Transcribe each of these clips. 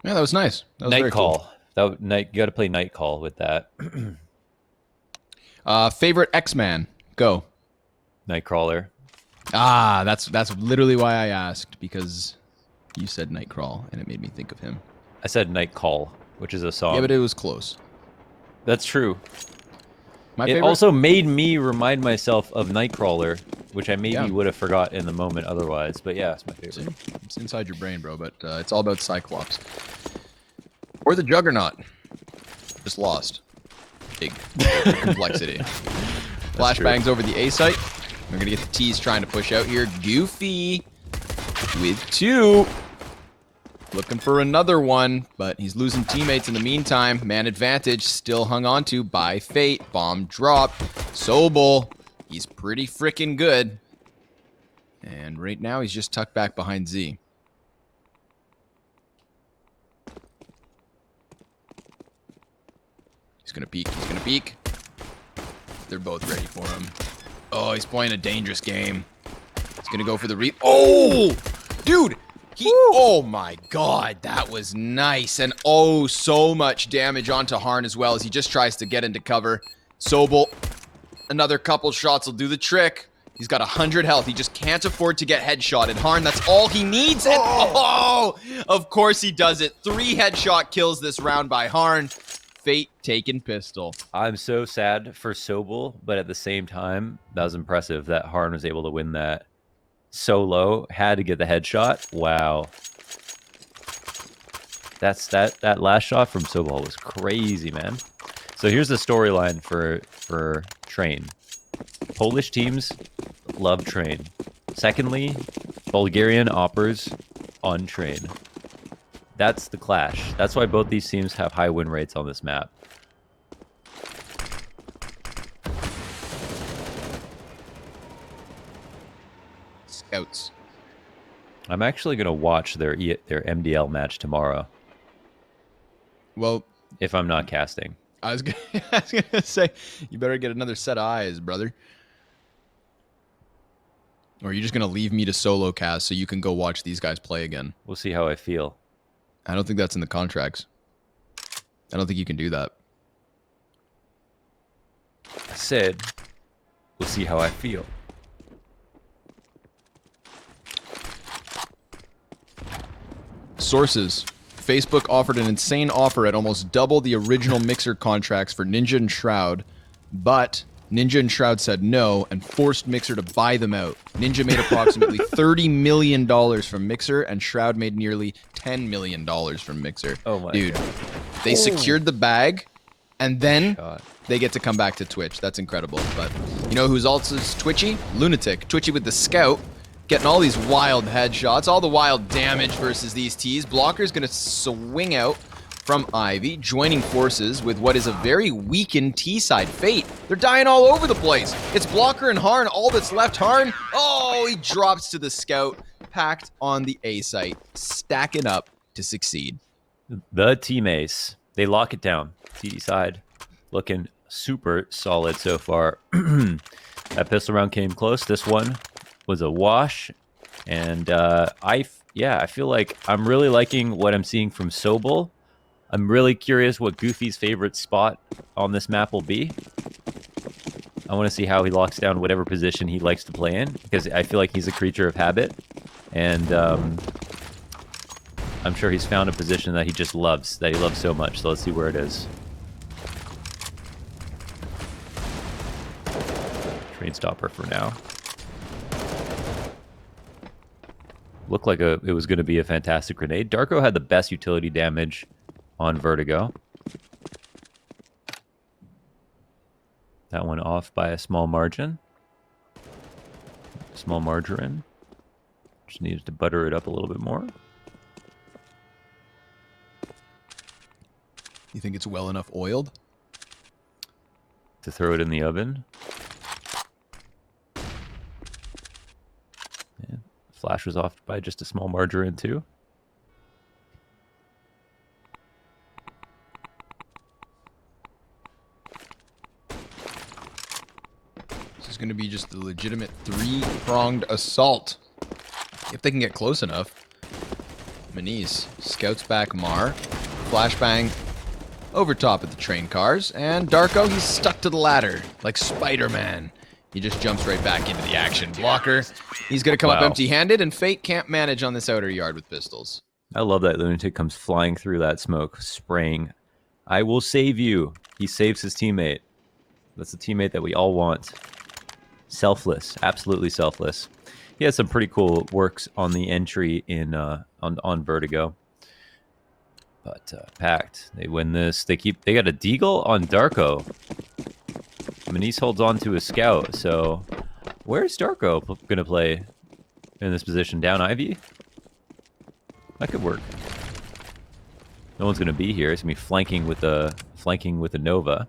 Yeah, that was nice. That was Night very call. cool. You got to play night call with that. Favorite X-Man? Go. Nightcrawler. Ah, that's literally why I asked, because you said Nightcrawl and it made me think of him. I said night call, which is a Yeah, song. but it was close. That's true. My It favorite? also made me remind myself of Nightcrawler, which I Yeah. maybe would have forgot in the moment otherwise. But yeah, it's my See? favorite. It's inside your brain, bro, but it's all about Cyclops. Or the Juggernaut. Just lost. Big complexity. Flashbangs over the A site. We're going to get the T's trying to push out here. Goofy with 2. Looking for another one, but he's losing teammates in the meantime. Man advantage still hung on to by Fate. Bomb drop. Sobel. He's pretty freaking good. And right now he's just tucked back behind Z. He's going to peek. He's going to peek. They're both ready for him. Oh, he's playing a dangerous game. He's going to go for the Oh! Dude! Oh my god, that was nice. And oh, so much damage onto Harn as well as he just tries to get into cover. Sobel, another couple shots will do the trick. He's got 100 health. He just can't afford to get headshotted. Harn, that's all he needs. And oh, of course he does it. 3 headshot kills this round by Harn. Fate taken pistol. I'm so sad for Sobel, but at the same time, that was impressive that Harn was able to win that so low. Had to get the headshot. Wow. That last shot from Sobel was crazy, man. So here's the storyline for Train. Polish teams love Train. Secondly, Bulgarian oppers on Train. That's the clash. That's why both these teams have high win rates on this map. Scouts. I'm actually going to watch their MDL match tomorrow. Well, if I'm not casting. I was gonna say, you better get another set of eyes, brother. Or are you just going to leave me to solo cast so you can go watch these guys play again? We'll see how I feel. I don't think that's in the contracts. I don't think you can do that. I said, we'll see how I feel. Sources. Facebook offered an insane offer at almost double the original Mixer contracts for Ninja and Shroud, but Ninja and Shroud said no and forced Mixer to buy them out. Ninja made approximately $30 million from Mixer, and Shroud made nearly $10 million from Mixer. Oh my Dude, God. They secured the bag, and then they get to come back to Twitch. That's incredible. But you know who's also Twitchy? Lunatic. Twitchy with the Scout. Getting all these wild headshots, all the wild damage versus these T's. Blocker's going to swing out from Ivy, joining forces with what is a very weakened T-side Fate. They're dying all over the place. It's Blocker and Harn, all that's left. Harn, oh, he drops to the Scout. PACT on the A site, stacking up to succeed. The team ace. They lock it down. TD side looking super solid so far. That pistol round came close. This one was a wash, and I feel like I'm really liking what I'm seeing from Sobel. I'm really curious what Goofy's favorite spot on this map will be. I want to see how he locks down whatever position he likes to play in, because I feel like he's a creature of habit, and I'm sure he's found a position that he just loves, that he loves so much. So let's see where it is. Train stopper for now. Looked like it was going to be a fantastic grenade. Darko had the best utility damage on Vertigo. That one off by a small margin. Small margarine. Just needed to butter it up a little bit more. You think it's well enough oiled? To throw it in the oven. Yeah. Flash was off by just a small margarine too. This is going to be just a legitimate 3-pronged assault. If they can get close enough. Maniz scouts back Mar. Flashbang over top of the train cars. And Darko, he's stuck to the ladder like Spider-Man. He just jumps right back into the action. Blocker, he's going to come up empty-handed, and Fate can't manage on this outer yard with pistols. I love that Lunatic comes flying through that smoke, spraying. I will save you. He saves his teammate. That's the teammate that we all want. Selfless, absolutely selfless. He has some pretty cool works on the entry in on Vertigo. But PACT, they win this. They got a deagle on Darko. Maniz holds on to his scout. So where's Darko gonna play in this position? Down Ivy? That could work. No one's gonna be here. It's gonna be flanking with a Nova.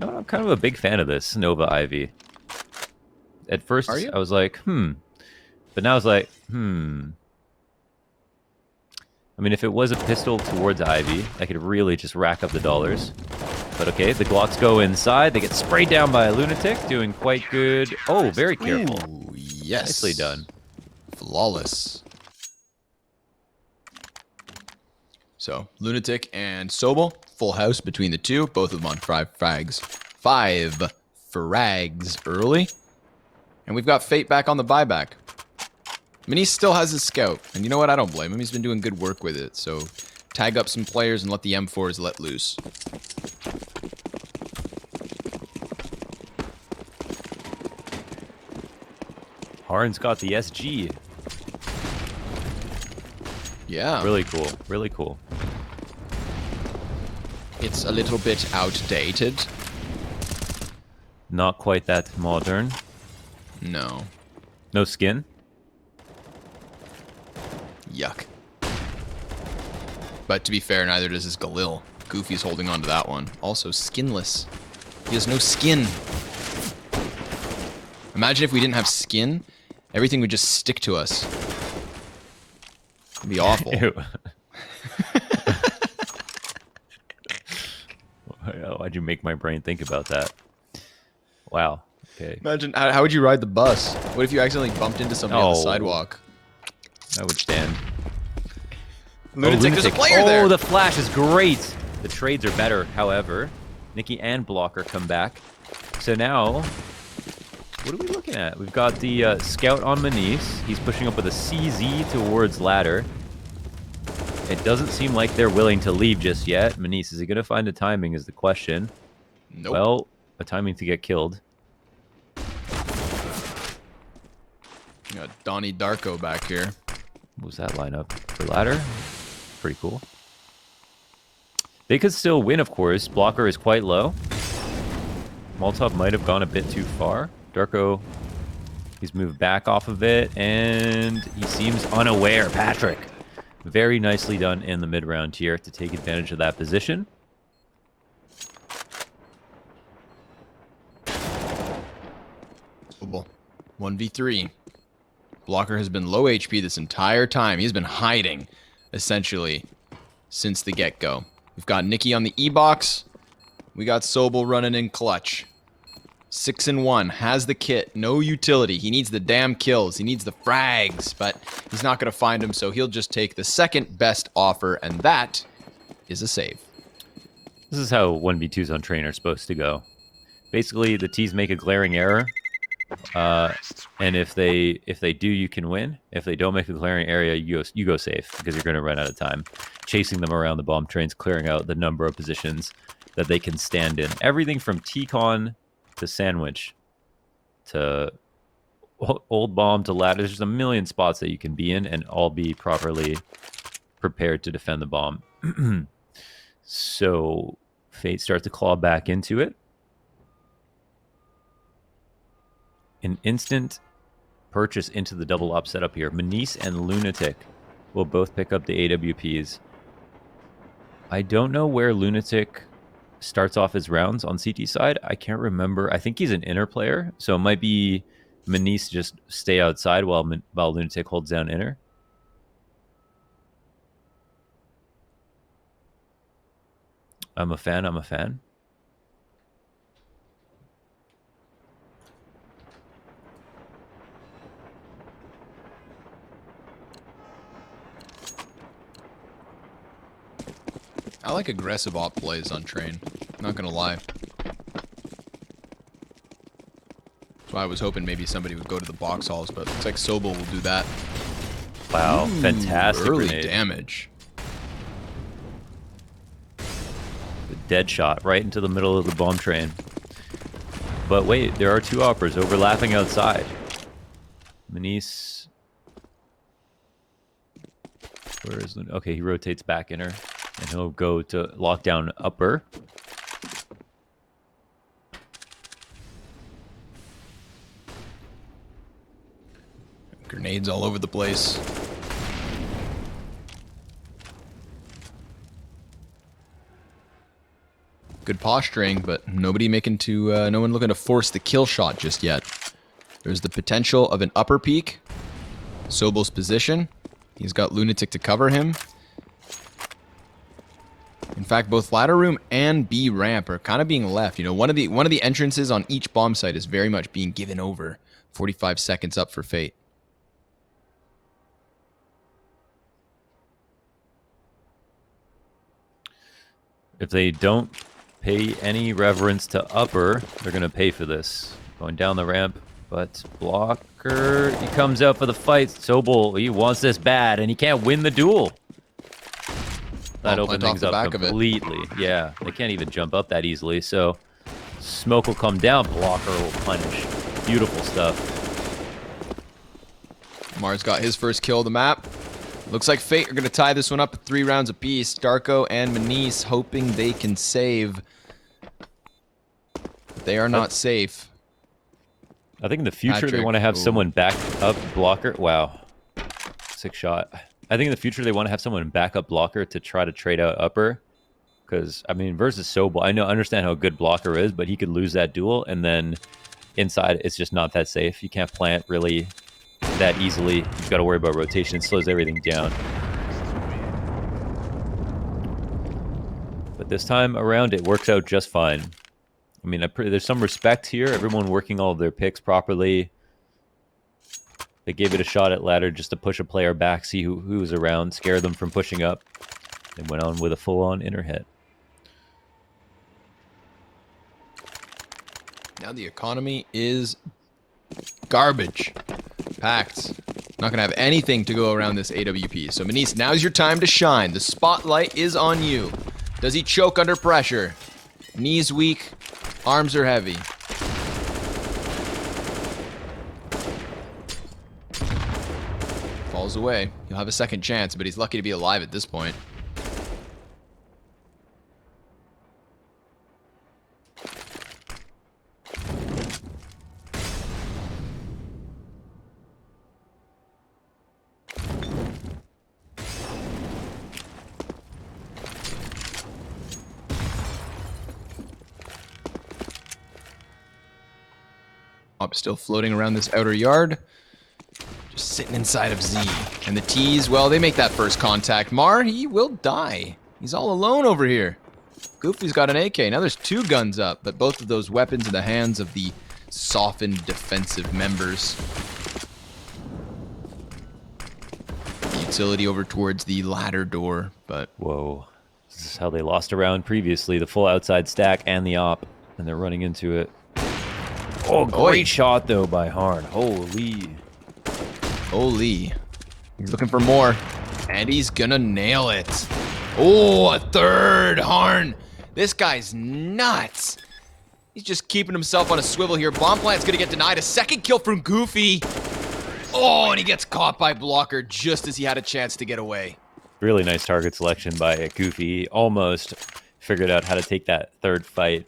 No, I'm kind of a big fan of this Nova Ivy. At first, I was like, but now I was like, I mean, if it was a pistol towards Ivy, I could really just rack up the dollars. But okay, the Glocks go inside. They get sprayed down by a Lunatic, doing quite good. Oh, very careful. Ooh, yes. Nicely done. Flawless. So, Lunatic and Sobel, full house between the two. Both of them on 5 frags. 5 frags early. And we've got Fate back on the buyback. Maniz still has his scout. And you know what? I don't blame him. He's been doing good work with it. So, tag up some players and let the M4s let loose. Harn's got the SG. Yeah. Really cool. Really cool. It's a little bit outdated. Not quite that modern. No. No skin? Yuck. But to be fair, neither does his Galil. Goofy's holding on to that one. Also skinless. He has no skin. Imagine if we didn't have skin, everything would just stick to us. It'd be awful. Ew. Why'd you make my brain think about that? Wow. Okay. Imagine, how would you ride the bus? What if you accidentally bumped into somebody on the sidewalk? I would stand. Lunatic, there's a player there! Oh, the flash is great! The trades are better, however. Nikki and Blocker come back. So now, what are we looking at? We've got the scout on Maniz. He's pushing up with a CZ towards ladder. It doesn't seem like they're willing to leave just yet. Maniz, is he going to find the timing is the question. Nope. Well, a timing to get killed. Got Donnie Darko back here. What was that lineup? For ladder? Pretty cool. They could still win, of course. Blocker is quite low. Molotov might have gone a bit too far. Darko, he's moved back off of it, and he seems unaware. Patrick, very nicely done in the mid-round here to take advantage of that position. Sobel, 1v3. Blocker has been low HP this entire time. He's been hiding, essentially, since the get-go. We've got Nikki on the E-box. We got Sobel running in clutch. 6-1, has the kit, no utility. He needs the damn kills. He needs the frags, but he's not going to find them, so he'll just take the second best offer, and that is a save. This is how 1v2s on train are supposed to go. Basically, the T's make a glaring error, and if they do, you can win. If they don't make a glaring area, you go safe because you're going to run out of time chasing them around the bomb trains, clearing out the number of positions that they can stand in. Everything from T-Con to Sandwich to Old Bomb to Ladder. There's a million spots that you can be in and all be properly prepared to defend the bomb. So Fate starts to claw back into it. An instant purchase into the double up setup here. Maniz and Lunatic will both pick up the AWPs. I don't know where Lunatic starts off his rounds on CT side. I can't remember. I think he's an inner player, so it might be Maniz just stay outside while Lunatic holds down inner. I'm a fan. I like aggressive op plays on train. Not gonna lie. That's why I was hoping maybe somebody would go to the box halls, but looks like Sobel will do that. Wow, Ooh, fantastic early grenade. damage. The dead shot right into the middle of the bomb train. But wait, there are two operas overlapping outside. Manice. Where is Luna? Okay, he rotates back in her. And he'll go to lockdown upper. Grenades all over the place. Good posturing, but nobody making to, no one looking to force the kill shot just yet. There's the potential of an upper peak. Sobel's position. He's got Lunatic to cover him. In fact, both ladder room and B ramp are kind of being left. You know, one of the entrances on each bomb site is very much being given over. 45 seconds up for Fate. If they don't pay any reverence to upper, they're going to pay for this. Going down the ramp, but Blocker, he comes out for the fight. Sobel, he wants this bad, and he can't win the duel. That opens things up completely. Yeah, they can't even jump up that easily, so smoke will come down, Blocker will punish. Beautiful stuff. Mars got his first kill of the map. Looks like Fate are going to tie this one up at 3 rounds apiece. Darko and Manice hoping they can save. But they are not safe. I think in the future Patrick, they want to have someone back up Blocker. Wow. Sick shot. I think in the future they want to have someone back up Blocker to try to trade out upper. Because, I mean, versus Sobel, I understand how good Blocker is, but he could lose that duel. And then inside, it's just not that safe. You can't plant really that easily. You've got to worry about rotation. It slows everything down. But this time around, it works out just fine. I mean, there's some respect here. Everyone working all of their picks properly. They gave it a shot at ladder just to push a player back, see who was around, scare them from pushing up. And went on with a full-on inner hit. Now the economy is garbage. PACT. Not going to have anything to go around this AWP. So, Manice, now's your time to shine. The spotlight is on you. Does he choke under pressure? Knees weak. Arms are heavy. Falls away. He'll have a second chance, but he's lucky to be alive at this point. Op still floating around this outer yard. Just sitting inside of Z. And the T's, well, they make that first contact. Mar, he will die. He's all alone over here. Goofy's got an AK. Now there's 2 guns up, but both of those weapons in the hands of the softened defensive members. The utility over towards the ladder door, but... Whoa. This is how they lost a round previously. The full outside stack and the op. And they're running into it. Oh, great shot, though, by Harn. Holy. Holy. He's looking for more. And he's gonna nail it. Oh, a third. Harn. This guy's nuts. He's just keeping himself on a swivel here. Bomb plant's gonna get denied. A second kill from Goofy. Oh, and he gets caught by Blocker just as he had a chance to get away. Really nice target selection by Goofy. He almost figured out how to take that third fight.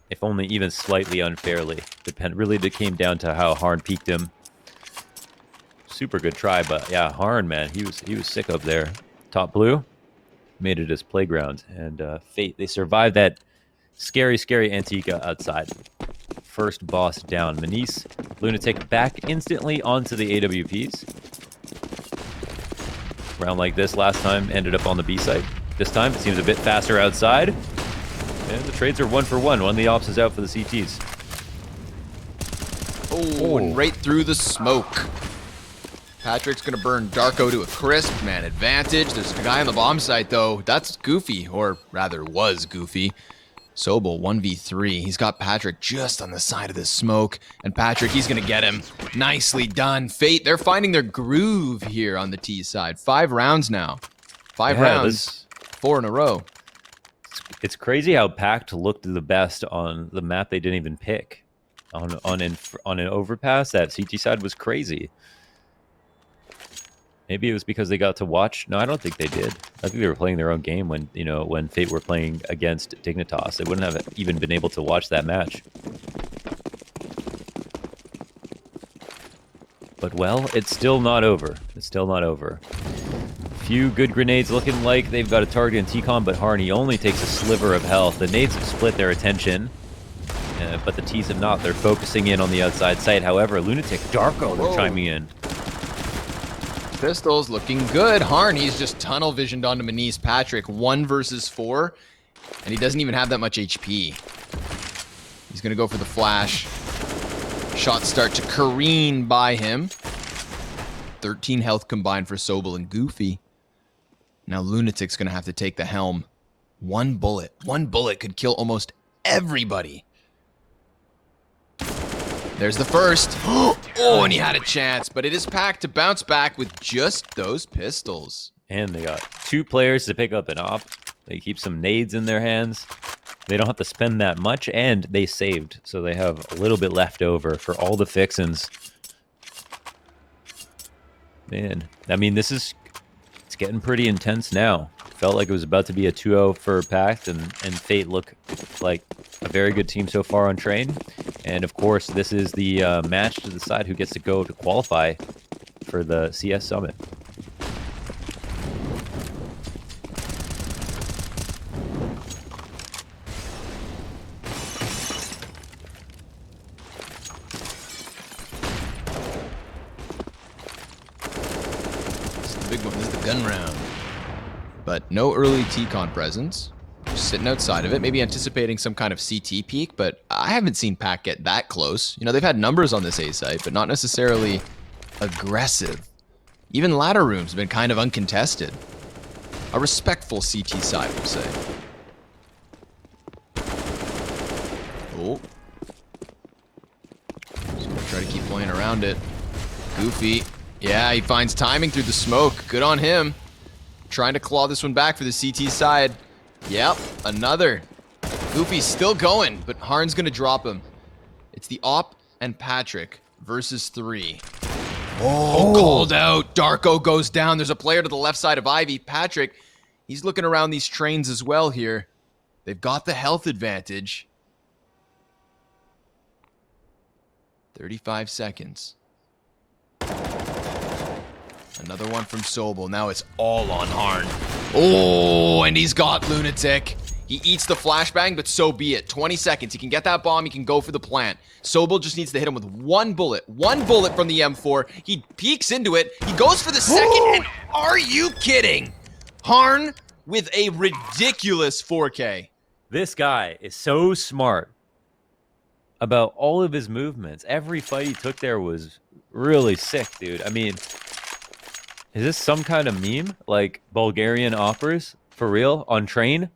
If only even slightly unfairly. Really, it came down to how Harn peeked him. Super good try, but yeah, Harn, man, he was sick up there. Top blue made it his playground, and Fate, they survived that scary, scary Antigua outside. First boss down. Manice, Lunatic back instantly onto the AWPs. Round like this last time ended up on the B site. This time it seems a bit faster outside. And the trades are 1 for 1. One of the ops is out for the CTs. Oh, and right through the smoke. Patrick's gonna burn Darko to a crisp, man advantage. There's a guy on the bomb site though. That's Goofy, or rather was Goofy. Sobel 1v3. He's got Patrick just on the side of the smoke. And Patrick, he's gonna get him. Nicely done. Fate, they're finding their groove here on the T side. 5 rounds now. 5 rounds, 4 in a row. It's crazy how PACT looked the best on the map they didn't even pick. On an overpass, that CT side was crazy. Maybe it was because they got to watch. No, I don't think they did. I think they were playing their own game when, you know, when Fate were playing against Dignitas. They wouldn't have even been able to watch that match. But, well, it's still not over. It's still not over. Few good grenades looking like they've got a target in T-Con, but Harney only takes a sliver of health. The nades have split their attention, but the T's have not. They're focusing in on the outside site. However, Lunatic, Darko, they're chiming in. Pistols looking good. Harney's just tunnel visioned onto Manise Patrick. 1 versus 4, and he doesn't even have that much HP. He's going to go for the flash. Shots start to careen by him. 13 health combined for Sobel and Goofy. Now Lunatic's going to have to take the helm. One bullet could kill almost everybody. There's the first. Oh, and he had a chance, but it is PACT to bounce back with just those pistols. And they got 2 players to pick up an op. They keep some nades in their hands. They don't have to spend that much, and they saved, so they have a little bit left over for all the fixins. Man, I mean, it's getting pretty intense now. Felt like it was about to be a 2-0 for PACT, and Fate look like a very good team so far on train. And of course, this is the match to decide who gets to go to qualify for the CS Summit. This is the big one. This is the gun round. But no early T-Con presence. Just sitting outside of it, maybe anticipating some kind of CT peak, but I haven't seen PACT get that close. You know, they've had numbers on this A site, but not necessarily aggressive. Even ladder rooms have been kind of uncontested. A respectful CT side, we'll say. Oh. Just gonna try to keep playing around it. Goofy. Yeah, he finds timing through the smoke. Good on him. Trying to claw this one back for the CT side. Yep, another. Goofy's still going, but Harn's gonna drop him. It's the Op and Patrick versus 3. Oh, called out. Darko goes down. There's a player to the left side of Ivy. Patrick, he's looking around these trains as well here. They've got the health advantage. 35 seconds. Another one from Sobel. Now it's all on Harn. Oh, and he's got Lunatic. He eats the flashbang, but so be it. 20 seconds. He can get that bomb. He can go for the plant. Sobel just needs to hit him with 1 bullet. 1 bullet from the M4. He peeks into it. He goes for the second. And are you kidding? Harn with a ridiculous 4K. This guy is so smart about all of his movements. Every fight he took there was really sick, dude. I mean, is this some kind of meme? Like Bulgarian operas? For real? On train?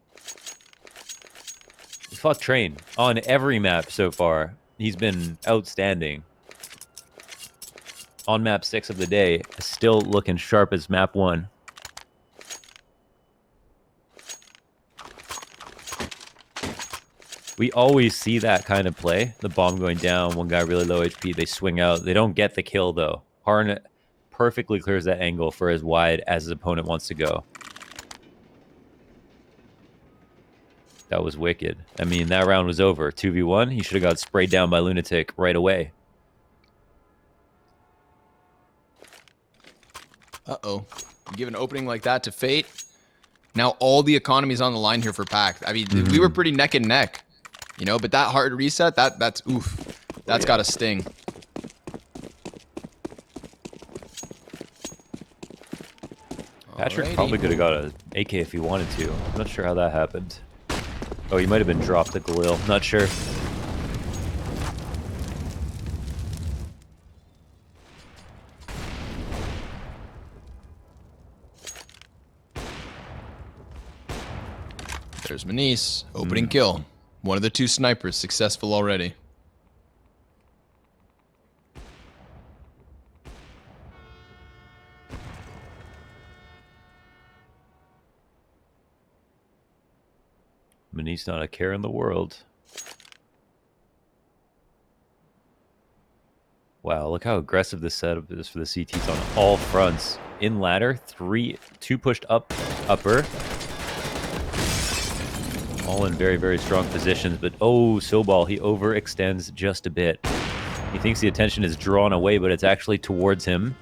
Fuck train. On every map so far, he's been outstanding. On map 6 of the day, still looking sharp as map 1. We always see that kind of play. The bomb going down, one guy really low HP, they swing out. They don't get the kill though. Harn perfectly clears that angle for as wide as his opponent wants to go. That was wicked. I mean, that round was over. 2v1, he should have got sprayed down by Lunatic right away. Uh-oh. You give an opening like that to Fate. Now all the economy's on the line here for PACT. I mean, we were pretty neck and neck. You know, but that hard reset, that's oof. That's got a sting. Patrick Alrighty. probably could have got an AK if he wanted to. I'm not sure how that happened. Oh, he might have been dropped at Galil. Not sure. There's Manise. Opening kill. One of the two snipers successful already. Manise not a care in the world. Wow, look how aggressive this setup is for the CTs on all fronts. In ladder, two pushed up, upper. All in very, very strong positions, but oh, Sobal, he overextends just a bit. He thinks the attention is drawn away, but it's actually towards him.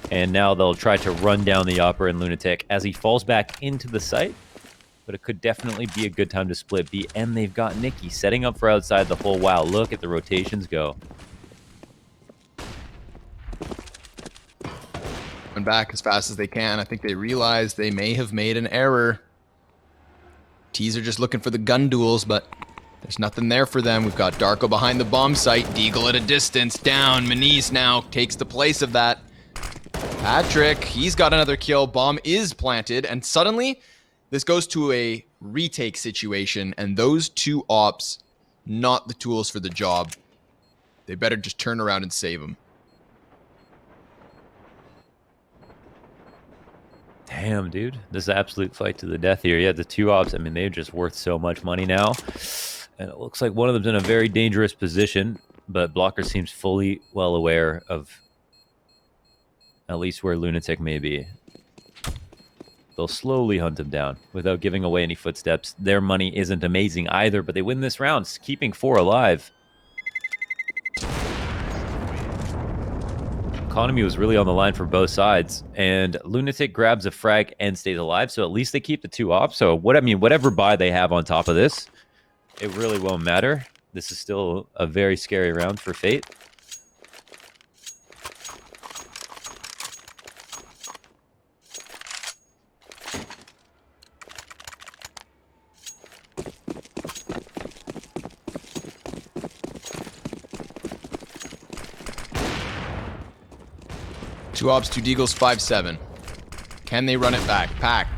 And now they'll try to run down the upper and Lunatic as he falls back into the site. But it could definitely be a good time to split B. And they've got Nikki setting up for outside the hole. Wow, look at the rotations go. Back as fast as they can. I think they realize they may have made an error. T's are just looking for the gun duels, but there's nothing there for them. We've got Darko behind the bomb site. Deagle at a distance. Down. Manise now takes the place of that. Patrick, he's got another kill. Bomb is planted, and suddenly this goes to a retake situation, and those two ops, not the tools for the job. They better just turn around and save them. Damn, dude. This is an absolute fight to the death here. Yeah, the two ops, I mean, they're just worth so much money now. And it looks like one of them's in a very dangerous position, but Blocker seems fully well aware of at least where Lunatic may be. They'll slowly hunt him down without giving away any footsteps. Their money isn't amazing either, but they win this round, keeping 4 alive. Economy was really on the line for both sides, and Lunatic grabs a frag and stays alive, so at least they keep the 2 off. So whatever buy they have on top of this, it really won't matter. This is still a very scary round for Fate. Two ops, 2 deagles, 5-7. Can they run it back? PACT.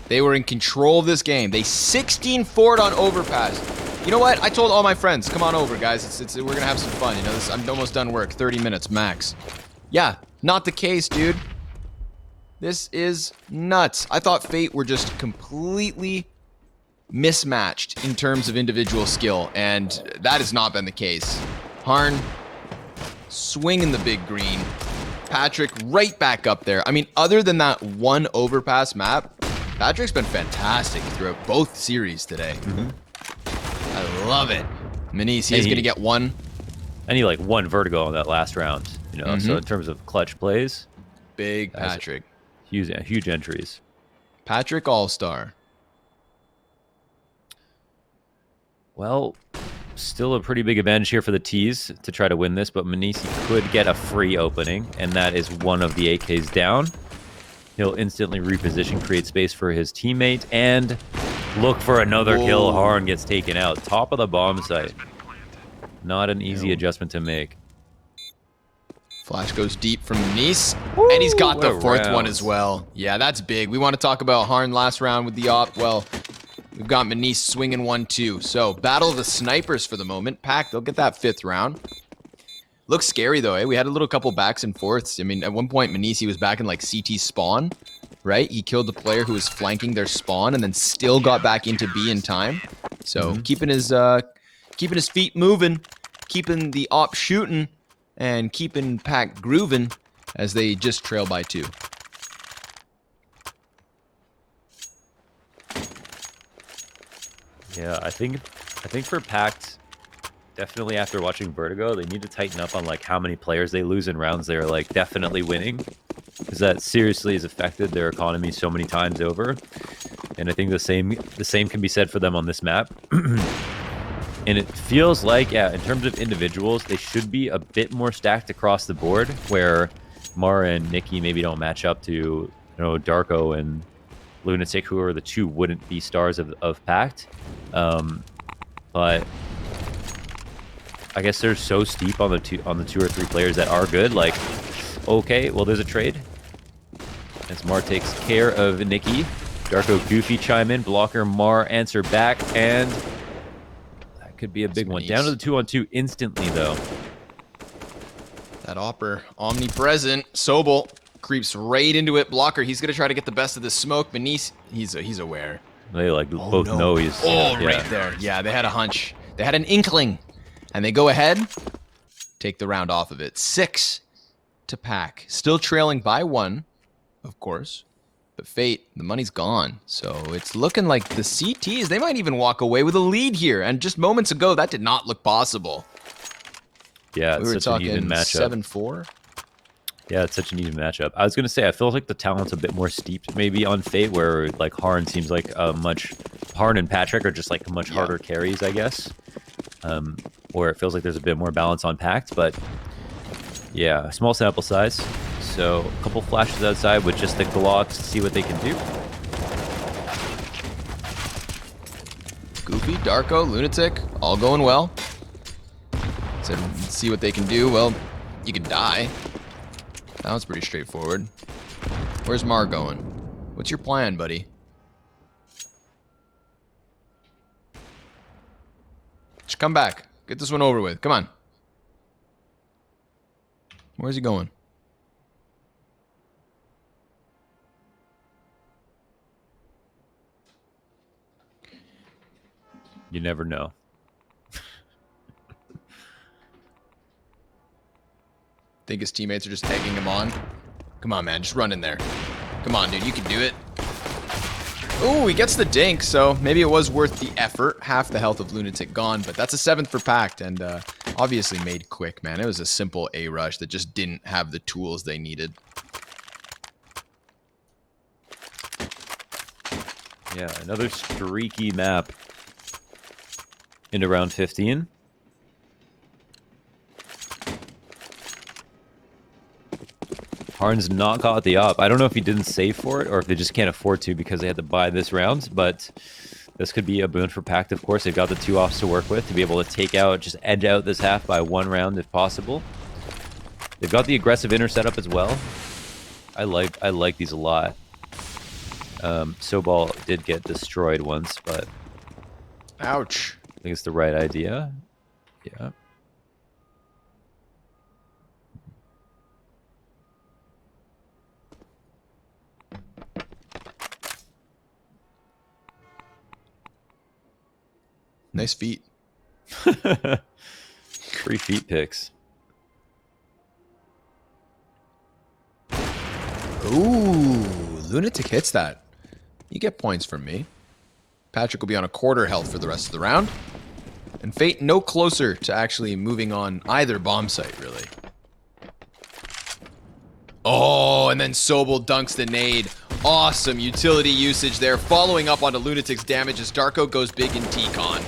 They were in control of this game. They 16-4'd on overpass. You know what? I told all my friends, come on over, guys. We're gonna have some fun. You know, I'm almost done work. 30 minutes max. Yeah, not the case, dude. This is nuts. I thought Fate were just completely mismatched in terms of individual skill, and that has not been the case. Harn swinging the big green. Patrick right back up there. I mean, other than that one overpass map, Patrick's been fantastic throughout both series today. I love it. Manise, he's going to get one. And he like won Vertigo on that last round, you know, so in terms of clutch plays. Big Patrick. Huge entries. Patrick All-Star. Well, still a pretty big advantage here for the T's to try to win this, but Manise could get a free opening, and that is one of the AKs down. He'll instantly reposition, create space for his teammate, and look for another kill. Harn gets taken out. Top of the bomb site. Not an easy adjustment to make. Flash goes deep from Manise, and he's got the 4th one as well. Yeah, that's big. We want to talk about Harn last round with the op. Well, we've got Manise swinging 1-2. So, battle of the snipers for the moment. PACT, they'll get that 5th round. Looks scary, though, eh? We had a little couple backs and forths. I mean, at one point, Manise, he was back in, like, CT spawn, right? He killed the player who was flanking their spawn and then still got back into B in time. So, keeping his feet moving, keeping the op shooting, and keeping PACT grooving as they just trail by 2. Yeah, I think for PACT, definitely after watching Vertigo, they need to tighten up on like how many players they lose in rounds they're like definitely winning, because that seriously has affected their economy so many times over. And I think the same can be said for them on this map. And it feels like, yeah, in terms of individuals, they should be a bit more stacked across the board, where Mara and Nikki maybe don't match up to, you know, Darko and Lunatic, who are the 2 wouldn't be stars of PACT. But I guess they're so steep on the 2 or 3 players that are good. Like, okay, well, there's a trade as Mar takes care of Nikki. Darko Goofy chime in. Blocker Mar answer back, and that could be a big one. Down to the 2-on-2 instantly, though. That Opper omnipresent. Sobel creeps right into it. Blocker, he's gonna try to get the best of the smoke. Benice, he's aware. They both know he's right there. Yeah, they had a hunch. They had an inkling, and they go ahead, take the round off of it. 6 to PACT, still trailing by 1, of course. But Fate, the money's gone. So it's looking like the CTs, they might even walk away with a lead here. And just moments ago, that did not look possible. Yeah, it's we were such an even matchup. 7-4. Yeah, it's such an even matchup. I was going to say, I feel like the talent's a bit more steeped maybe on Fate, where like Harn seems like Harn and Patrick are just like much harder carries, I guess. Where it feels like there's a bit more balance on PACT, but yeah, small sample size. So a couple flashes outside with just the Glocks to see what they can do. Goofy, Darko, Lunatic, all going well. So let's see what they can do. Well, you can die. That was pretty straightforward. Where's Mar going? What's your plan, buddy? Just come back. Get this one over with. Come on. Where's he going? You never know. Think his teammates are just egging him on? Come on, man. Just run in there. Come on, dude. You can do it. Ooh, he gets the dink, so maybe it was worth the effort. Half the health of Lunatic gone, but that's a 7th for PACT, and obviously made quick, man. It was a simple A rush that just didn't have the tools they needed. Yeah, another streaky map into round 15. Harn's not caught the op. I don't know if he didn't save for it or if they just can't afford to because they had to buy this round, but this could be a boon for PACT, of course. They've got the 2 offs to work with to be able to take out, just edge out this half by 1 round if possible. They've got the aggressive inner setup as well. I like these a lot. Sobal did get destroyed once, but ouch. I think it's the right idea. Yeah. Nice feet. 3 feet picks. Ooh, Lunatic hits that. You get points from me. Patrick will be on a quarter health for the rest of the round. And Fate no closer to actually moving on either bomb site, really. Oh, and then Sobel dunks the nade. Awesome utility usage there. Following up onto Lunatic's damage as Darko goes big in T-Con.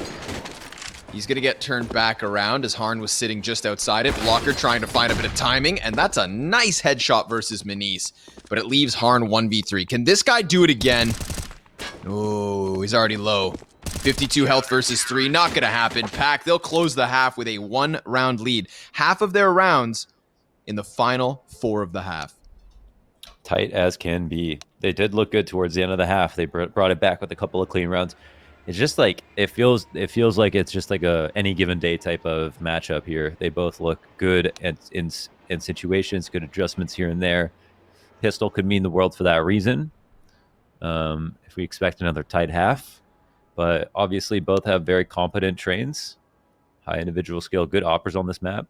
He's going to get turned back around as Harn was sitting just outside it. Blocker trying to find a bit of timing, and that's a nice headshot versus Manice. But it leaves Harn 1v3. Can this guy do it again? Oh, he's already low. 52 health versus 3. Not going to happen. PACT, they'll close the half with a 1-round lead. Half of their rounds in the final 4 of the half. Tight as can be. They did look good towards the end of the half. They brought it back with a couple of clean rounds. It's just like it feels like it's just like a any given day type of matchup here. They both look good in situations, good adjustments here and there. Pistol could mean the world for that reason. If we expect another tight half, but obviously both have very competent trains, high individual skill, good oppers on this map.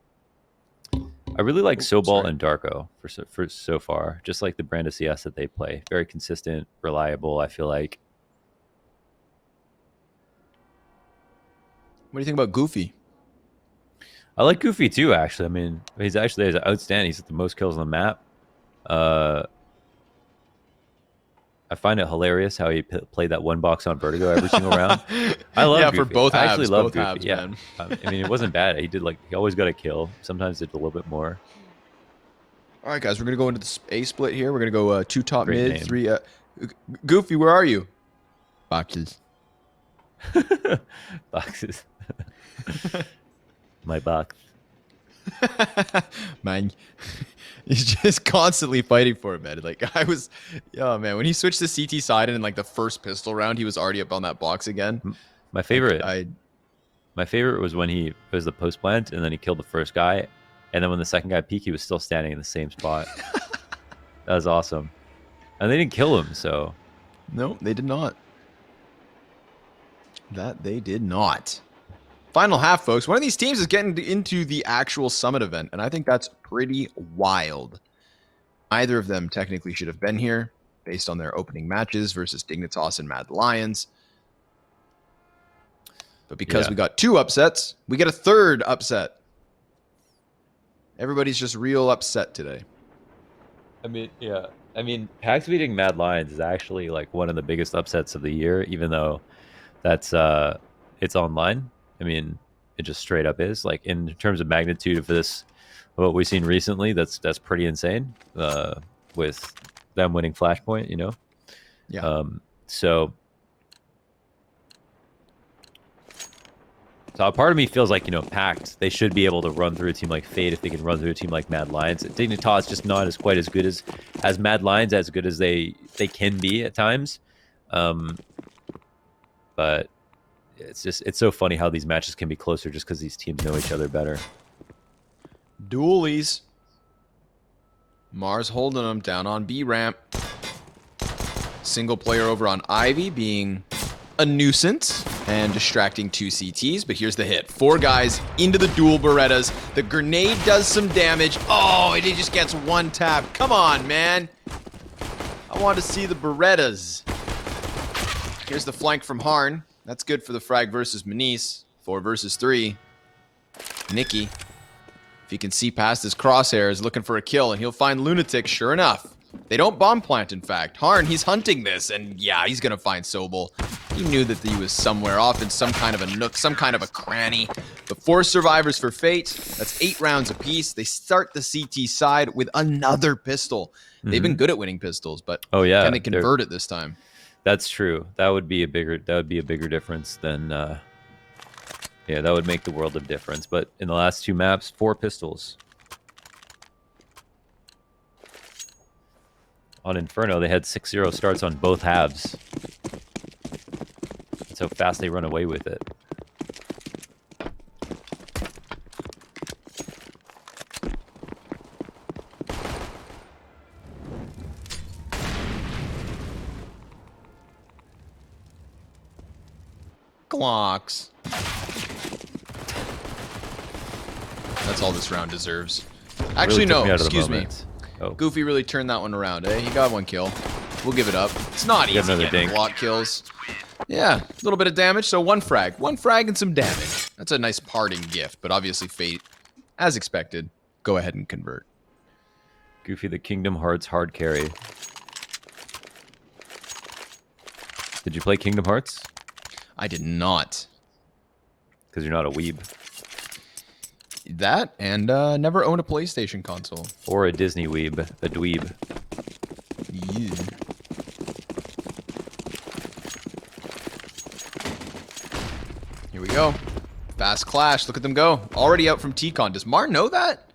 I really like Sobal and Darko for so far, just like the brand of CS that they play. Very consistent, reliable, I feel like. What do you think about Goofy? I like Goofy too, actually. I mean, he's outstanding. He's at the most kills on the map. I find it hilarious how he played that 1 box on Vertigo every single round. I love Goofy. For both halves. I actually love Goofy. Halves, yeah. Man. I mean, it wasn't bad. He always got a kill. Sometimes did a little bit more. All right, guys, we're going to go into the A split here. We're going to go 2 top Great mid, name. 3... Goofy, where are you? Boxes. Boxes. My box. Man, he's just constantly fighting for it, man. Like I was, oh man, when he switched to CT side and in like the first pistol round, he was already up on that box again. My favorite, I my favorite was when it was the post plant and then he killed the first guy, and then when the second guy peeked, he was still standing in the same spot. That was awesome, and they didn't kill him, so no, they did not. That they did not. Final half, folks. One of these teams is getting into the actual summit event, and I think that's pretty wild. Neither of them technically should have been here based on their opening matches versus Dignitas and Mad Lions. But because we got 2 upsets, we get a 3rd upset. Everybody's just real upset today. I mean, PACT beating Mad Lions is actually like one of the biggest upsets of the year, even though that's it's online. I mean, it just straight up is. Like in terms of magnitude of this, what we've seen recently, that's pretty insane. With them winning Flashpoint, you know. Yeah. So a part of me feels like, you know, PACT, they should be able to run through a team like Fate if they can run through a team like Mad Lions. Dignitas just not as quite as good as Mad Lions, as good as they can be at times. But it's so funny how these matches can be closer just because these teams know each other better. Dualies. Mars holding them down on B ramp. Single player over on Ivy being a nuisance and distracting 2 CTs, but here's the hit. 4 guys into the dual Berettas. The grenade does some damage. Oh, and he just gets 1 tap. Come on, man. I want to see the Berettas. Here's the flank from Harn. That's good for the frag versus Manice. 4 versus 3. Nicky, if he can see past his crosshairs, looking for a kill, and he'll find Lunatic, sure enough. They don't bomb plant, in fact. Harn, he's hunting this, and yeah, he's going to find Sobel. He knew that he was somewhere off in some kind of a nook, some kind of a cranny. But 4 survivors for Fate. That's 8 rounds apiece. They start the CT side with another pistol. They've been good at winning pistols, but can they convert it this time? That's true. That would be a bigger difference than yeah, that would make the world of difference. But in the last 2 maps, 4 pistols. On Inferno, they had 6-0 starts on both halves. That's how fast they run away with it. Glocks. That's all this round deserves. Actually, Really no, excuse me. Oh. Goofy really turned that one around, eh? He got 1 kill. We'll give it up. It's not easy getting block kills. Yeah, a little bit of damage, so 1 frag. 1 frag and some damage. That's a nice parting gift, but obviously Fate, as expected, go ahead and convert. Goofy the Kingdom Hearts hard carry. Did you play Kingdom Hearts? I did not. Because you're not a weeb. That, and never owned a PlayStation console. Or a Disney weeb. A dweeb. Yeah. Here we go. Fast clash. Look at them go. Already out from T-Con. Does Mar know that?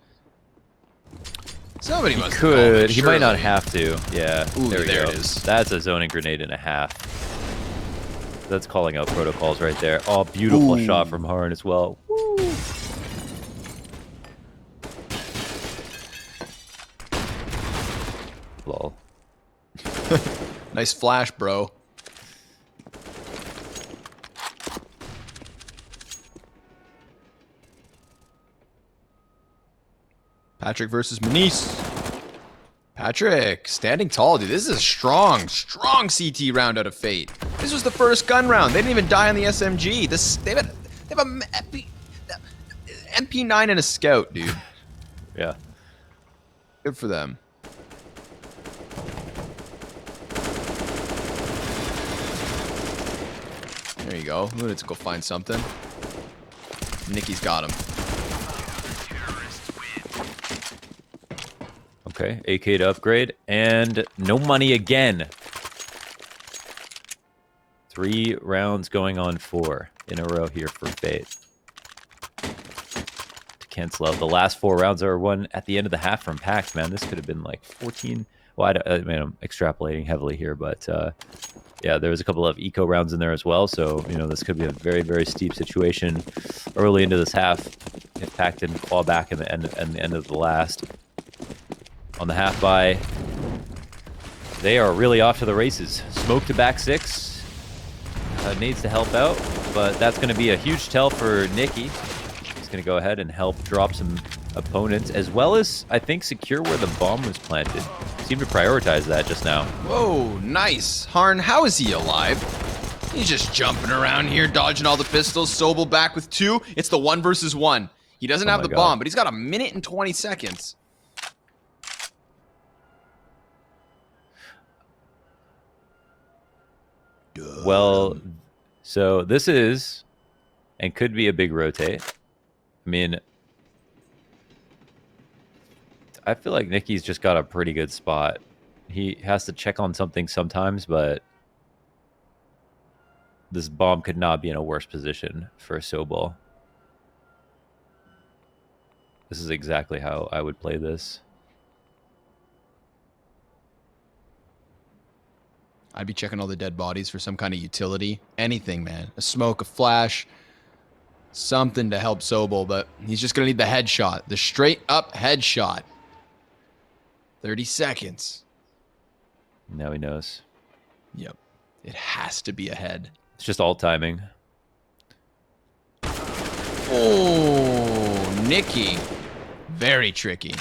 Somebody must have called it, He might not have to. Yeah. Ooh, there it is. That's a zoning grenade and a half. That's calling out protocols right there. Oh, beautiful shot from Harn as well. Woo. Lol. Nice flash, bro. Patrick versus Manice. Patrick, standing tall, dude. This is a strong CT round out of Fate. This was the first gun round. They didn't even die on the SMG. They have a MP9 and a scout, dude. Yeah. Good for them. There you go. Let's go find something. Nicky's got him. Okay, AK to upgrade, and no money again. 3 rounds going on 4 in a row here for Fate. cancel out. The last 4 rounds are won at the end of the half from PACT, man. This could have been like 14. Well, I mean, I'm extrapolating heavily here, but yeah, there was a couple of eco rounds in there as well. So, you know, this could be a very, very steep situation early into this half if PACT didn't claw back in the end of the last. On the half buy, they are really off to the races. Smoke to back 6. Needs to help out, but that's going to be a huge tell for Nicky. He's going to go ahead and help drop some opponents, as well as, I think, secure where the bomb was planted. Seemed to prioritize that just now. Whoa, nice. Harn, how is he alive? He's just jumping around here, dodging all the pistols. Sobel back with 2. It's the 1 versus 1. He doesn't have the bomb, but he's got a minute and 20 seconds. Well, so this is, and could be a big rotate. I mean, I feel like Nicky's just got a pretty good spot. He has to check on something sometimes, but this bomb could not be in a worse position for Sobel. This is exactly how I would play this. I'd be checking all the dead bodies for some kind of utility. Anything, man. A smoke, a flash, something to help Sobel, but he's just going to need the headshot. The straight up headshot. 30 seconds. Now he knows. Yep. It has to be a head. It's just all timing. Oh, Nicky. Very tricky.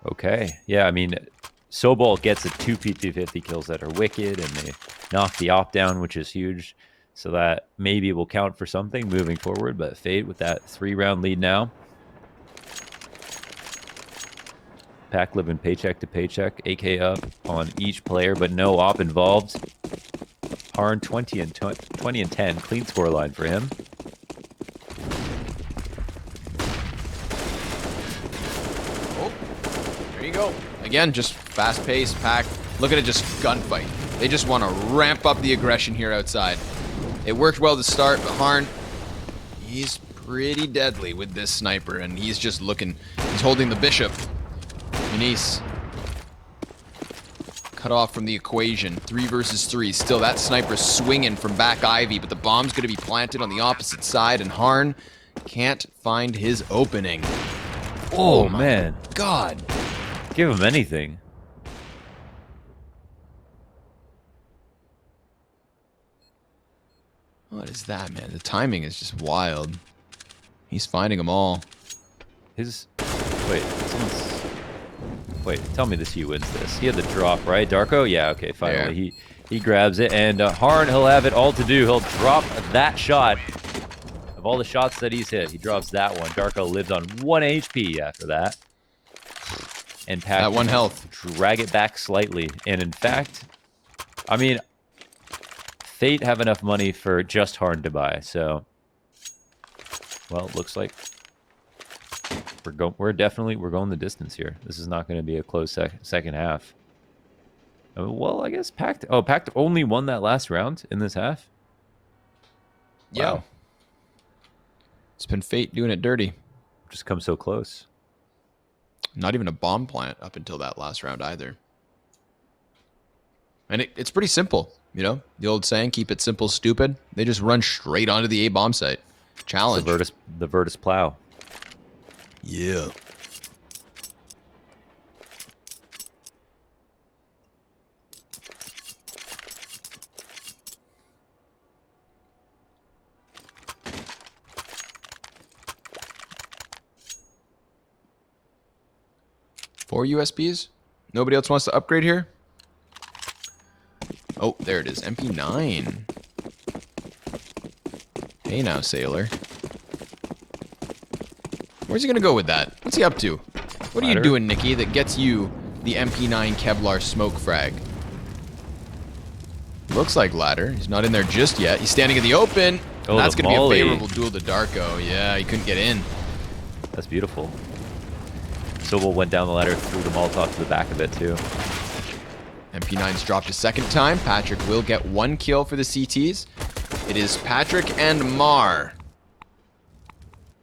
Okay. Yeah, I mean, Sobel gets the 2 P250 kills that are wicked, and they knock the op down, which is huge. So that maybe will count for something moving forward. But Fate with that 3-round lead now. PACT living paycheck to paycheck. AK up on each player, but no op involved. Harn 20 and 10. Clean score line for him. Oh, there you go. Again, just fast-paced, PACT. Look at it, just gunfight. They just want to ramp up the aggression here outside. It worked well to start, but Harn, he's pretty deadly with this sniper, and he's just looking. He's holding the bishop. Eunice cut off from the equation. 3 versus 3. Still, that sniper's swinging from back Ivy, but the bomb's going to be planted on the opposite side, and Harn can't find his opening. Oh man. God. Give him anything. What is that, man? The timing is just wild. He's finding them all. Wait, tell me this he wins this. He had the drop, right? Darko? Yeah, okay, finally. Yeah. He grabs it, and Harn, he'll have it all to do. He'll drop that shot. Of all the shots that he's hit, he drops that one. Darko lives on 1 HP after that. And PACT That 1 health. Drag it back slightly. And in fact, I mean, Fate have enough money for just Harn to buy, so well, it looks like we're going the distance here. This is not going to be a close second half. Well, I guess PACT. Oh, PACT only won that last round in this half. Yeah. Wow. It's been Fate doing it dirty. Just come so close. Not even a bomb plant up until that last round either. And it's pretty simple, you know? The old saying, keep it simple, stupid. They just run straight onto the A bomb site. Challenge. The Virtus plow. Yeah. Four USBs? Nobody else wants to upgrade here? Oh, there it is. MP9. Hey now, sailor. Where's he gonna go with that? What's he up to? What are you doing, Nicky, that gets you the MP9 Kevlar smoke frag? Looks like ladder. He's not in there just yet. He's standing in the open. Oh, that's gonna molly. be a favorable duel to Darko. Yeah, he couldn't get in. That's beautiful. Sobel went down the ladder, threw the Molotov to the back of it too. MP9's dropped a second time. Patrick will get 1 kill for the CTs. It is Patrick and Mar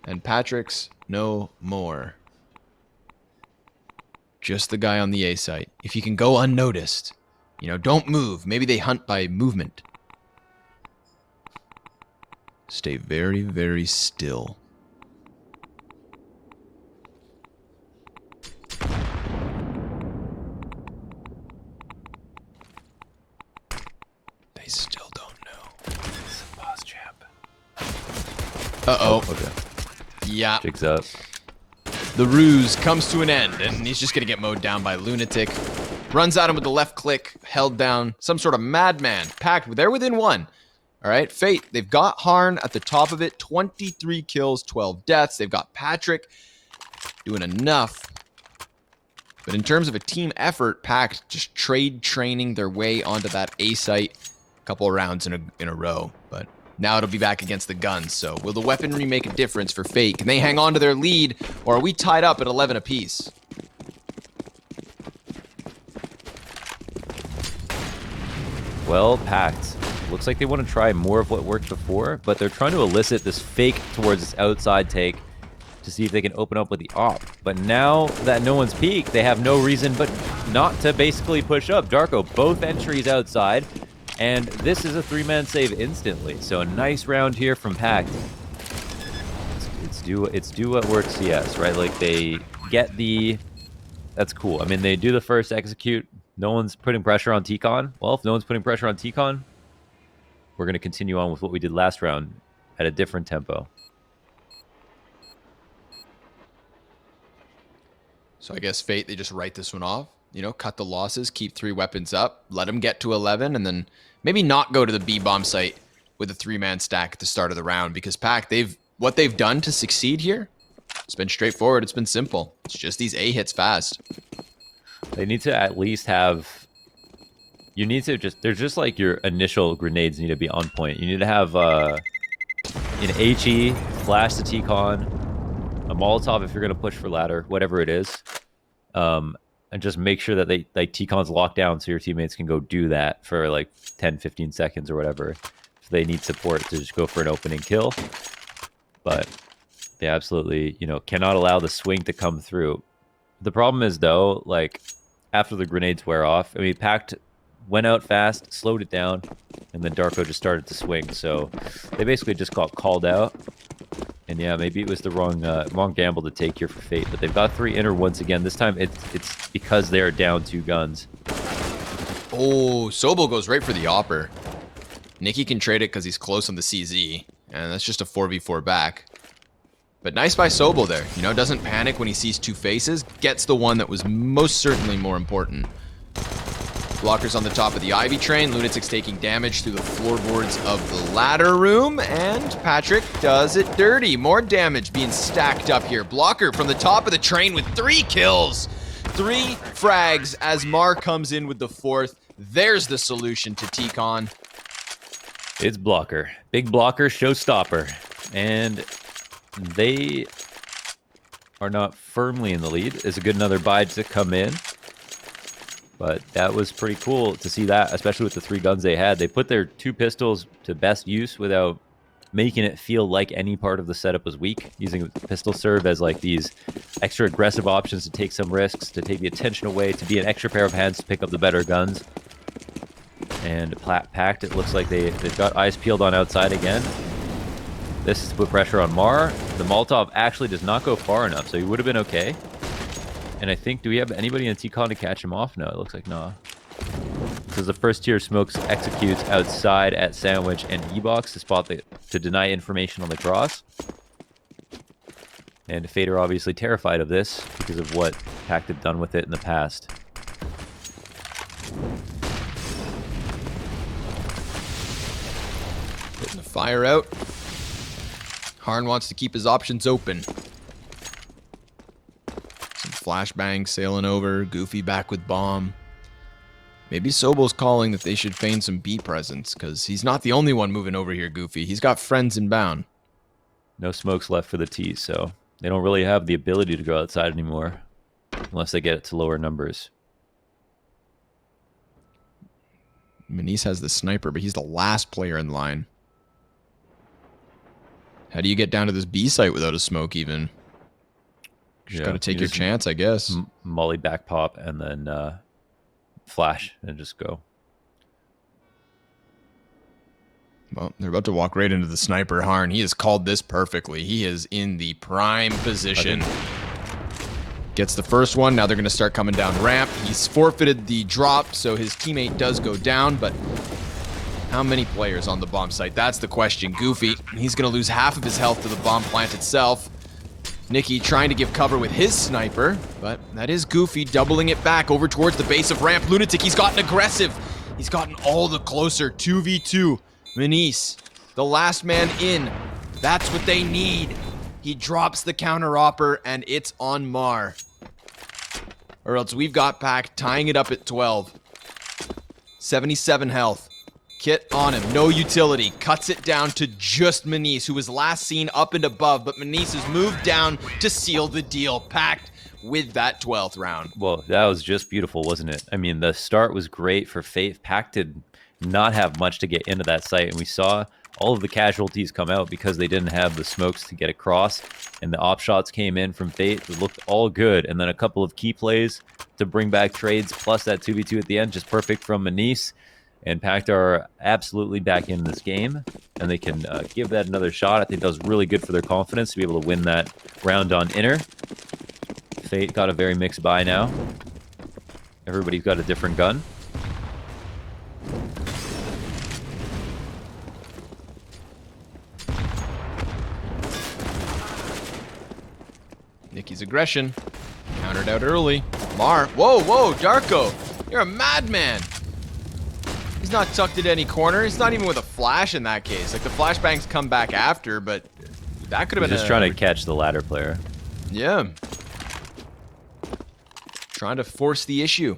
And Patrick's no more. Just the guy on the A site. If he can go unnoticed, you know, don't move. Maybe they hunt by movement. Stay very, very still. They still don't know. It's a boss trap. Uh-oh. Okay. Yeah. Jigs up. The ruse comes to an end, and he's just going to get mowed down by Lunatic. Runs at him with the left click, held down. Some sort of madman. PACT, they're within one. All right, Fate, they've got Harn at the top of it. 23 kills, 12 deaths. They've got Patrick doing enough. But in terms of a team effort, PACT just trade training their way onto that A site a couple of rounds in a row. But now it'll be back against the guns. So will the weaponry make a difference for Fate? Can they hang on to their lead, or are we tied up at 11 apiece? Well, PACT. Looks like they want to try more of what worked before, but they're trying to elicit this fake towards this outside take to see if they can open up with the op. But now that no one's peeked, they have no reason but not to basically push up. Darko, both entries outside, and this is a 3-man save instantly. So a nice round here from PACT. It's do what works CS, right? Like they get the... That's cool. I mean, they do the first execute. No one's putting pressure on T-Con. Well, if no one's putting pressure on T-Con, we're going to continue on with what we did last round at a different tempo. So I guess Fate, they just write this one off. You know, cut the losses, keep 3 weapons up, let them get to 11, and then maybe not go to the B-bomb site with a 3-man stack at the start of the round. Because PACT, what they've done to succeed here, it's been straightforward. It's been simple. It's just these A hits fast. They need to at least have... You need to just... There's just like your initial grenades need to be on point. You need to have an HE, flash the T-Con, a Molotov if you're going to push for ladder, whatever it is. And just make sure that like T-Con's locked down so your teammates can go do that for like 10, 15 seconds or whatever. If they need support to just go for an opening kill. But they absolutely, you know, cannot allow the swing to come through. The problem is, though, like, after the grenades wear off, I mean, PACT went out fast, slowed it down, and then Darko just started to swing. So they basically just got called out. And yeah, maybe it was the wrong gamble to take here for Fate. But they've got 3 inner once again. This time it's because they're down 2 guns. Oh, Sobel goes right for the Opper. Nicky can trade it because he's close on the CZ. And that's just a 4v4 back. But nice by Sobel there. You know, doesn't panic when he sees 2 faces. Gets the one that was most certainly more important. Blockers on the top of the Ivy train. Lunatic's taking damage through the floorboards of the ladder room. And Patrick does it dirty. More damage being stacked up here. Blocker from the top of the train with 3 kills. 3 frags as Mar comes in with the 4th. There's the solution to T-Con. It's Blocker. Big Blocker, showstopper. And they are not firmly in the lead. It's a good another buy to come in. But that was pretty cool to see that, especially with the 3 guns they had. They put their 2 pistols to best use without making it feel like any part of the setup was weak. Using pistol serve as like these extra aggressive options to take some risks, to take the attention away, to be an extra pair of hands to pick up the better guns. And PACT, it looks like they've got eyes peeled on outside again. This is to put pressure on Mar. The Molotov actually does not go far enough, so he would have been okay. And I think, do we have anybody in T-Con to catch him off? No, it looks like no. This is the first tier smokes executes outside at Sandwich and E-Box to deny information on the cross. And Fate are obviously terrified of this because of what PACT have done with it in the past. Putting the fire out. Harn wants to keep his options open. Flashbang sailing over, Goofy back with bomb. Maybe Sobel's calling that they should feign some B presence, because he's not the only one moving over here, Goofy. He's got friends inbound. No smokes left for the T, so they don't really have the ability to go outside anymore, unless they get it to lower numbers. Manise has the sniper, but he's the last player in line. How do you get down to this B site without a smoke even? Just Yeah, gotta take you your just chance, I guess. Molly back pop and then flash and just go. Well, they're about to walk right into the sniper. Harn, he has called this perfectly. He is in the prime position. Gets the first one. Now they're going to start coming down ramp. He's forfeited the drop, so his teammate does go down, but how many players on the bomb site? That's the question. Goofy, he's going to lose half of his health to the bomb plant itself. Nicky trying to give cover with his sniper, but that is Goofy doubling it back over towards the base of ramp. Lunatic, he's gotten aggressive. He's gotten all the closer. 2v2. Manice, the last man in. That's what they need. He drops the counter-opper, and it's on Mar. Or else we've got PACT tying it up at 12. 77 health. Kit on him, no utility. Cuts it down to just Manice, who was last seen up and above, but Manice has moved down to seal the deal. PACT with that 12th round. Well, that was just beautiful, wasn't it? I mean, the start was great for Fate. PACT did not have much to get into that site, and we saw all of the casualties come out because they didn't have the smokes to get across, and the op shots came in from Fate. It looked all good, and then a couple of key plays to bring back trades, plus that 2v2 at the end, just perfect from Manice. And PACT are absolutely back in this game, and they can give that another shot. I think that was really good for their confidence to be able to win that round on inner. Fate got a very mixed buy now. Everybody's got a different gun. Nicky's aggression. Countered out early. Mar. Whoa, whoa, Darko. You're a madman. He's not tucked into any corner. He's not even with a flash in that case. Like, the flashbangs come back after, but that could have been just trying to catch the ladder player. Yeah. Trying to force the issue.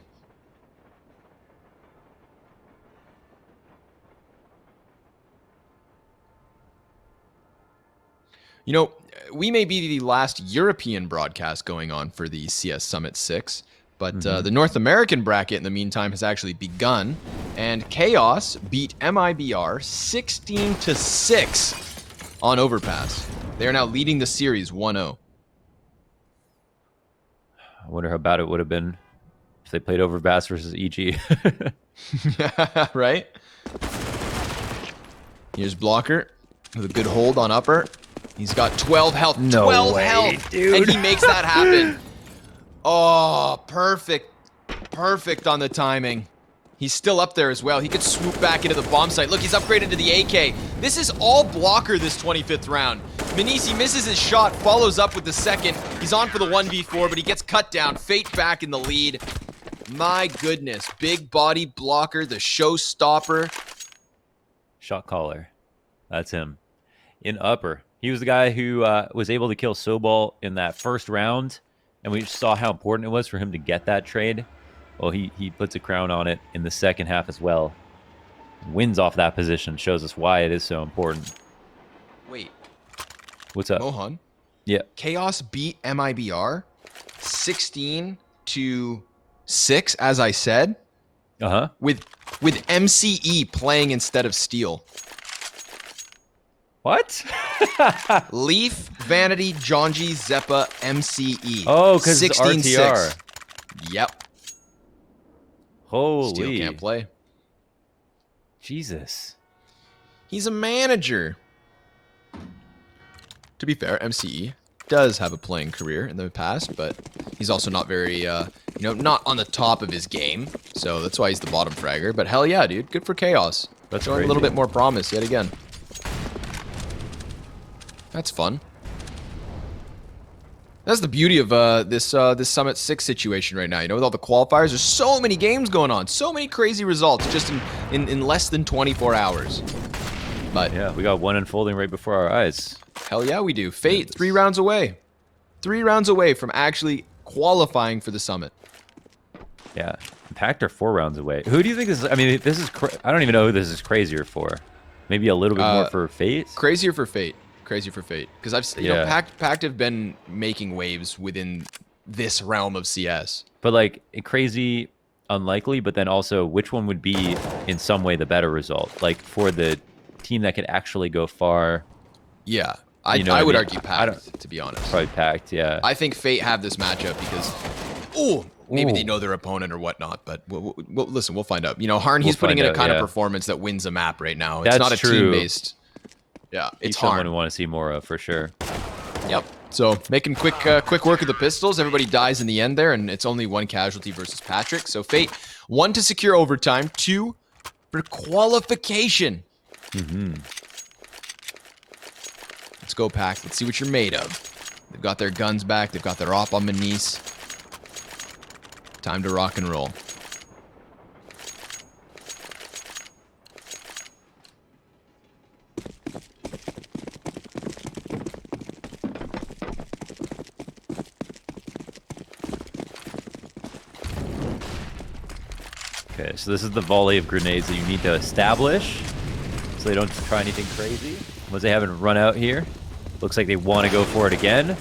You know, we may be the last European broadcast going on for the CS Summit 6, but the North American bracket in the meantime has actually begun, and Chaos beat MIBR 16-6 on Overpass. They are now leading the series 1-0. I wonder how bad it would have been if they played Overpass versus EG. Right? Here's Blocker with a good hold on upper. He's got 12 health. No 12 way, health. dude. And he makes that happen. Oh, perfect. Perfect on the timing. He's still up there as well. He could swoop back into the bomb site. Look, he's upgraded to the AK. This is all Blocker this 25th round. Manisi misses his shot, follows up with the second. He's on for the 1v4, but he gets cut down. Fate back in the lead. My goodness. Big body Blocker, the showstopper. Shot caller. That's him. In upper. He was the guy who was able to kill Sobal in that first round, and we saw how important it was for him to get that trade. Well, he puts a crown on it in the second half as well. Wins off that position. Shows us why it is so important. Wait. What's up? Mohan? Yeah. Chaos beat MIBR 16-6, as I said. Uh-huh. With MCE playing instead of Steel. What? Leaf, Vanity, Jonji, Zeppa, MCE. Oh, because it's RTR. Yep. Holy. Steel can't play. Jesus. He's a manager. To be fair, MCE does have a playing career in the past, but he's also not very, not on the top of his game. So that's why he's the bottom fragger. But hell yeah, dude. Good for Chaos. That's showing a little bit more promise yet again. That's fun. That's the beauty of this Summit 6 situation right now. You know, with all the qualifiers, there's so many games going on. So many crazy results just in less than 24 hours. But yeah, we got one unfolding right before our eyes. Hell yeah, we do. Fate, 3 rounds away. 3 rounds away from actually qualifying for the Summit. Yeah. PACT are 4 rounds away. Who do you think this is? I mean, this is... I don't even know who this is crazier for. Maybe a little bit more for Fate? Crazier for Fate. Crazier for Fate. Because PACT have been making waves within this realm of CS. But, like, crazy, unlikely, but then also which one would be, in some way, the better result? Like, for the team that could actually go far... Yeah. I would argue PACT, to be honest. Probably PACT, yeah. I think Fate have this matchup because, maybe they know their opponent or whatnot, but listen, we'll find out. You know, Harn, he's putting in a kind of performance that wins a map right now. It's not a team-based. Yeah, it's He's someone we want to see more of, for sure. Yep. So making quick work of the pistols. Everybody dies in the end there, and it's only one casualty versus Patrick. So Fate, 1 to secure overtime, 2 for qualification. Let's go, PACT. Let's see what you're made of. They've got their guns back. They've got their op on Manise. Time to rock and roll. Okay, so this is the volley of grenades that you need to establish so they don't try anything crazy. Once they haven't run out here, looks like they want to go for it again.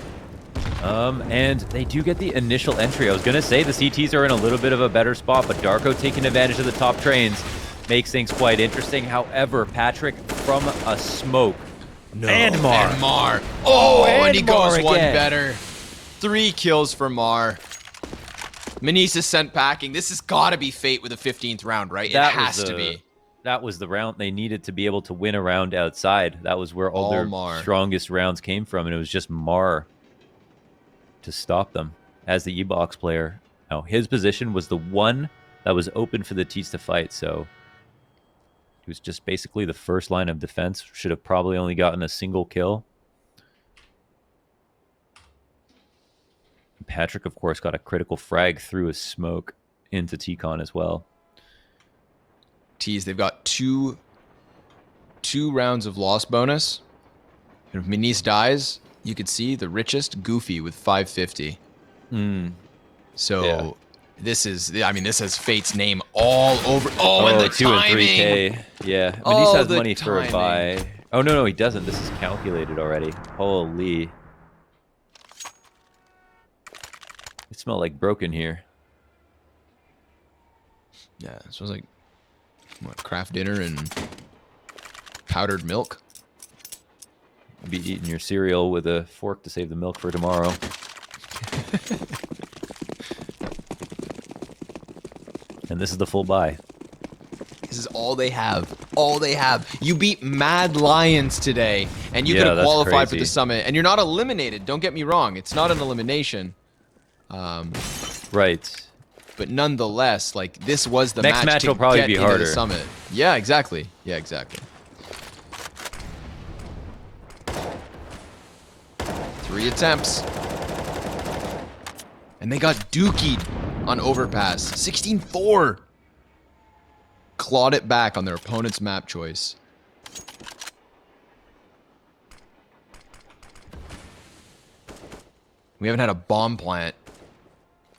And they do get the initial entry. I was going to say the CTs are in a little bit of a better spot, but Darko taking advantage of the top trains makes things quite interesting. However, Patrick from a smoke. No. And Mar. And Mar. Oh, and he goes Mar one again. better. 3 kills for Mar. Manise is sent packing. This has got to be Fate with a 15th round, right? It has to be. That was the round they needed to be able to win a round outside. That was where all their strongest rounds came from, and it was just Mar to stop them as the E-Box player. Now, his position was the one that was open for the Teats to fight, so he was just basically the first line of defense. Should have probably only gotten a single kill. Patrick, of course, got a critical frag through a smoke into T-Con as well. Tease, they've got two rounds of loss bonus. And if Manise dies, you could see the richest, Goofy, with 550. So yeah. this has Fate's name all over. Oh, and the 2 timing. and 3K. Yeah. Manise has money for a buy. Oh, no, he doesn't. This is calculated already. Holy. It smells like broken here. Yeah, it smells like what, Kraft dinner and powdered milk. Be eating your cereal with a fork to save the milk for tomorrow. And this is the full buy. This is all they have. All they have. You beat Mad Lions today, and you could have qualified for the summit. And you're not eliminated. Don't get me wrong. It's not an elimination. Right. But nonetheless, like, this was the next match will probably be harder. The summit. Yeah, exactly. Yeah, exactly. 3 attempts. And they got dookied on overpass. 16-4. Clawed it back on their opponent's map choice. We haven't had a bomb plant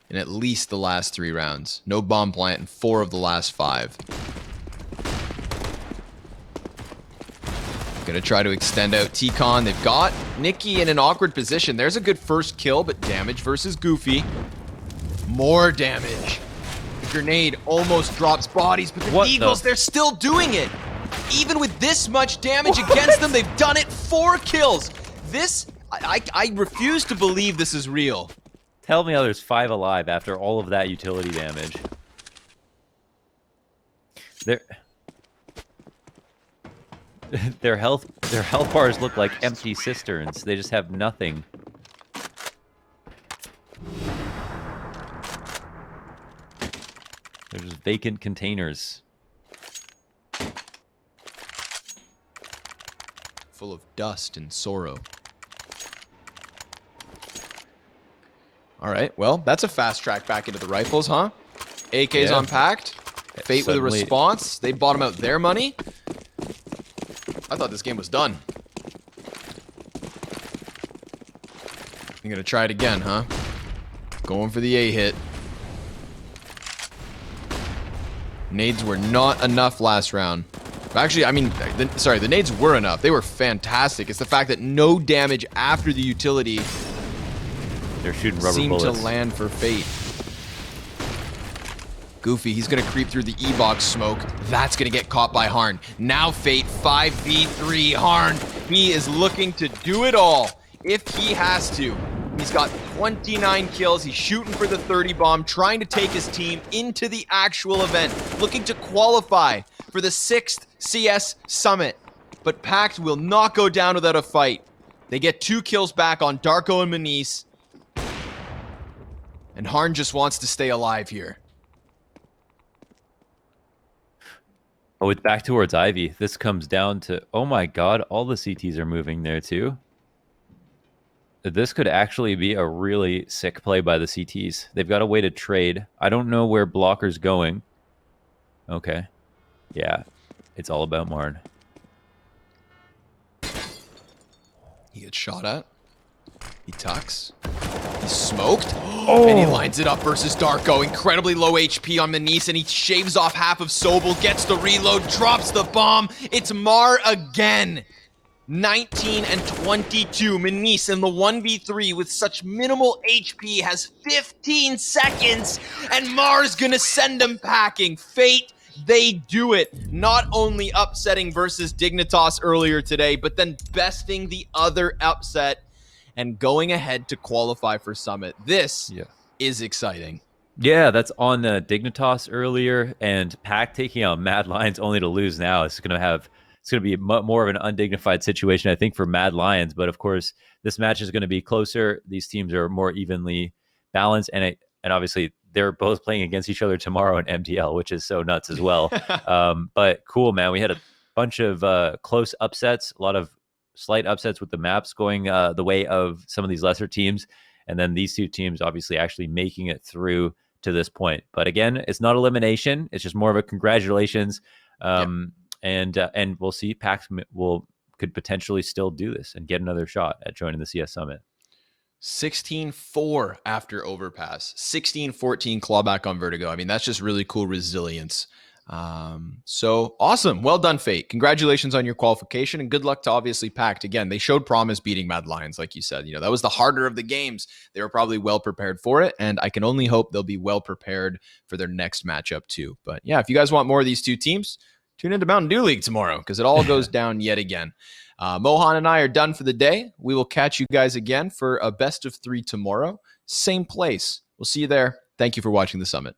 in at least the last 3 rounds. No bomb plant in 4 of the last 5. Gonna try to extend out T-Con. They've got Nikki in an awkward position. There's a good first kill, but damage versus Goofy. More damage. The grenade almost drops bodies, but the Eagles, they're still doing it. Even with this much damage against them, they've done it. 4 kills. This, I refuse to believe this is real. Tell me how there's 5 alive after all of that utility damage. Their health bars look like empty cisterns. They just have nothing. They're just vacant containers. Full of dust and sorrow. All right, well, that's a fast track back into the rifles, huh? AK's on PACT. Fate with a response. They bottom out their money. I thought this game was done. You're gonna try it again, huh? Going for the A hit. Nades were not enough last round. Actually, I mean, the nades were enough. They were fantastic. It's the fact that no damage after the utility. They're shooting rubber bullets. Seemed to land for Fate. Goofy, he's going to creep through the E-Box smoke. That's going to get caught by Harn. Now Fate 5v3. Harn He is looking to do it all if he has to. He's got 29 kills. He's shooting for the 30 bomb, trying to take his team into the actual event, looking to qualify for the 6th CS Summit. But PACT will not go down without a fight. They get 2 kills back on Darko and Manice. And Harn just wants to stay alive here. Oh, it's back towards Ivy. This comes down to, oh my god, all the CTs are moving there too. This could actually be a really sick play by the CTs. They've got a way to trade. I don't know where Blocker's going. Okay. Yeah, it's all about Marn. He gets shot at. He tucks. He's smoked. Oh. And he lines it up versus Darko. Incredibly low HP on Manice, and he shaves off half of Sobel, gets the reload, drops the bomb. It's Mar again. 19 and 22. Manice in the 1v3 with such minimal HP has 15 seconds, and Mar's gonna send him packing. Fate, they do it. Not only upsetting versus Dignitas earlier today, but then besting the other upset and going ahead to qualify for Summit. This is exciting. Yeah, that's on Dignitas earlier, and PACT taking out Mad Lions only to lose now. It's going to be more of an undignified situation, I think, for Mad Lions. But of course, this match is going to be closer. These teams are more evenly balanced, and obviously they're both playing against each other tomorrow in MTL, which is so nuts as well. But cool, man. We had a bunch of close upsets, a lot of slight upsets with the maps going the way of some of these lesser teams, and then these two teams obviously actually making it through to this point. But again, it's not elimination; it's just more of a congratulations. And we'll see. PACT could potentially still do this and get another shot at joining the CS Summit. 16-4 after overpass. 16-14 clawback on Vertigo. I mean, that's just really cool resilience. So awesome. Well done, Fate. Congratulations on your qualification, and good luck to obviously PACT. Again, they showed promise beating Mad Lions, like you said. You know, that was the harder of the games. They were probably well prepared for it, and I can only hope they'll be well prepared for their next matchup too. But yeah, if you guys want more of these two teams, tune into Mountain Dew League tomorrow, because it all goes down yet again. Mohan and I are done for the day. We will catch you guys again for a best of 3 tomorrow. Same place. We'll see you there. Thank you for watching the Summit.